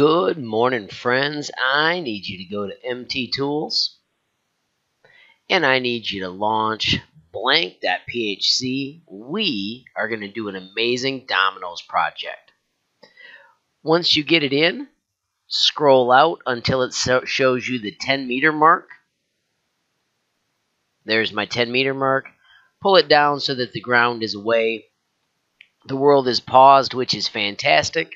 Good morning, friends. I need you to go to MT Tools and I need you to launch blank.phc. We are going to do an amazing dominoes project. Once you get it in, scroll out until it shows you the 10-meter mark. There's my 10-meter mark. Pull it down so that the ground is away. The world is paused, which is fantastic.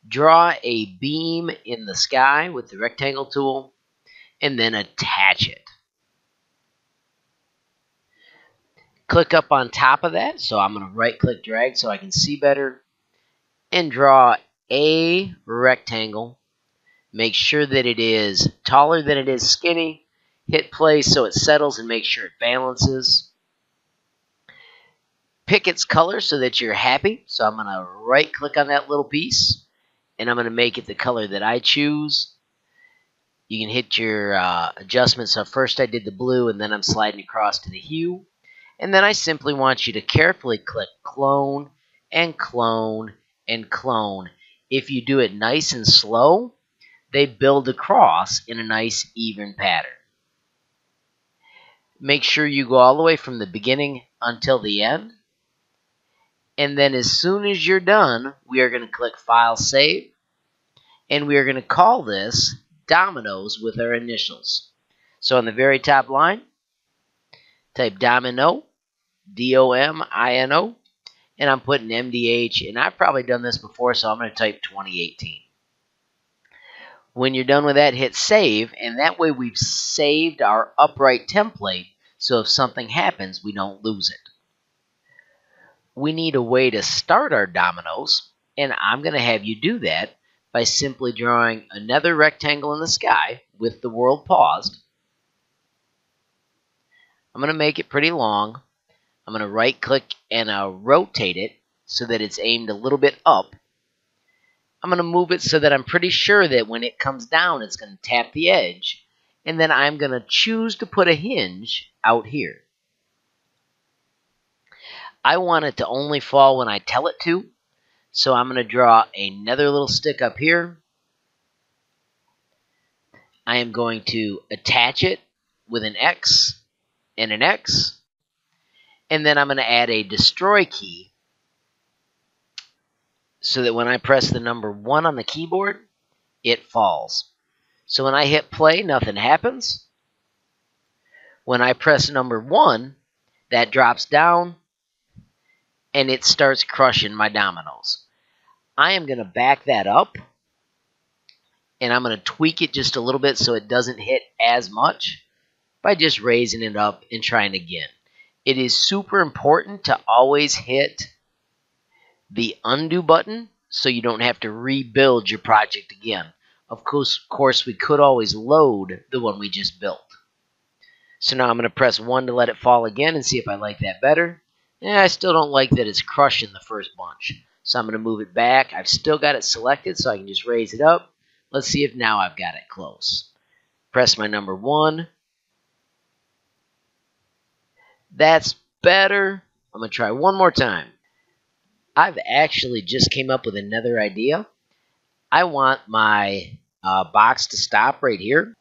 Draw a beam in the sky with the rectangle tool and then attach it. Click up on top of that, so I'm going to right click drag so I can see better and draw a rectangle. Make sure that it is taller than it is skinny. Hit play so it settles and make sure it balances. Pick its color so that you're happy. So I'm going to right click on that little piece and I'm going to make it the color that I choose. You can hit your adjustments. So first I did the blue and then I'm sliding across to the hue. And then I simply want you to carefully click clone and clone and clone. If you do it nice and slow, they build across in a nice even pattern. Make sure you go all the way from the beginning until the end. And then as soon as you're done, we are going to click File Save. And we are going to call this Dominoes with our initials. So on the very top line, type Domino, D-O-M-I-N-O, and I'm putting MDH, and I've probably done this before, so I'm going to type 2018. When you're done with that, hit Save, and that way we've saved our upright template, so if something happens, we don't lose it. We need a way to start our dominoes, and I'm going to have you do that by simply drawing another rectangle in the sky with the world paused. I'm going to make it pretty long. I'm going to right click and rotate it so that it's aimed a little bit up. I'm going to move it so that I'm pretty sure that when it comes down it's going to tap the edge, and then I'm going to choose to put a hinge out here. I want it to only fall when I tell it to, so I'm going to draw another little stick up here. I am going to attach it with an X and an X. And then I'm going to add a destroy key so that when I press the number 1 on the keyboard, it falls. So when I hit play, nothing happens. When I press number 1, that drops down and it starts crushing my dominoes. I am going to back that up and I'm going to tweak it just a little bit so it doesn't hit as much by just raising it up and trying again. It is super important to always hit the undo button so you don't have to rebuild your project again. Of course, we could always load the one we just built. So now I'm going to press 1 to let it fall again and see if I like that better. I still don't like that it's crushing the first bunch. So I'm going to move it back. I've still got it selected so I can just raise it up. Let's see if now I've got it close. Press my number 1. That's better. I'm going to try one more time. I've actually just came up with another idea. I want my box to stop right here.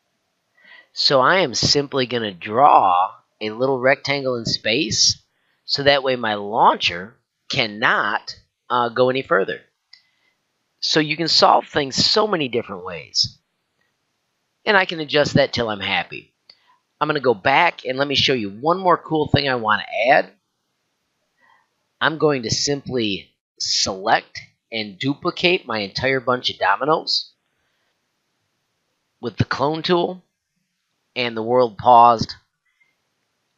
So I am simply going to draw a little rectangle in space so that way my launcher cannot go any further. So you can solve things so many different ways. And I can adjust that till I'm happy. I'm going to go back and let me show you one more cool thing I want to add. I'm going to simply select and duplicate my entire bunch of dominoes with the clone tool and the world paused.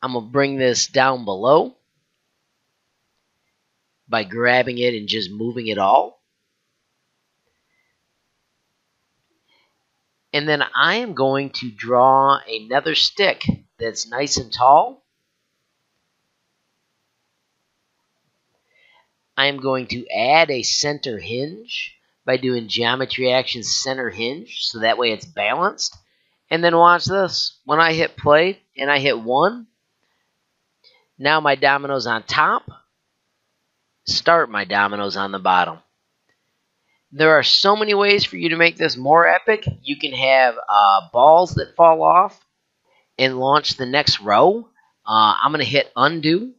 I'm going to bring this down below by grabbing it and just moving it all. And then I am going to draw another stick that's nice and tall. I am going to add a center hinge by doing geometry action center hinge so that way it's balanced. And then watch this. When I hit play and I hit 1, now my dominoes on top start my dominoes on the bottom. There are so many ways for you to make this more epic. You can have balls that fall off and launch the next row. I'm going to hit undo.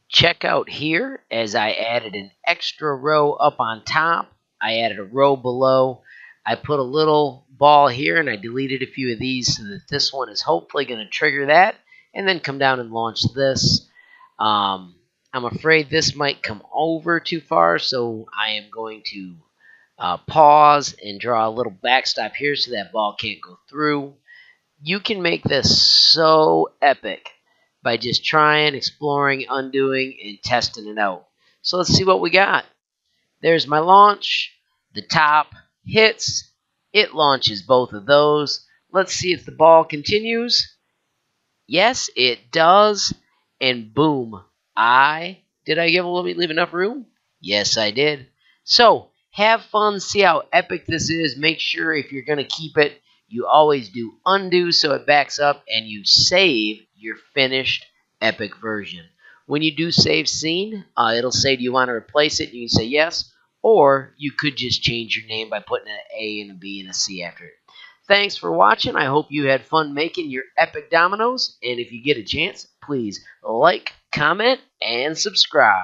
Check out here as I added an extra row up on top. I added a row below. I put a little ball here and I deleted a few of these so that this one is hopefully going to trigger that and then come down and launch this. I'm afraid this might come over too far, so I am going to pause and draw a little backstop here so that ball can't go through. You can make this so epic by just trying, exploring, undoing, and testing it out. So let's see what we got. There's my launch. The top hits. It launches both of those. Let's see if the ball continues. Yes, it does. And boom. Did I leave enough room? Yes, I did. So, have fun, see how epic this is. Make sure if you're going to keep it, you always do undo so it backs up and you save your finished epic version. When you do save scene, it'll say, do you want to replace it? You can say yes, or you could just change your name by putting an A and a B and a C after it. Thanks for watching. I hope you had fun making your epic dominoes, and if you get a chance, please like, comment, and subscribe.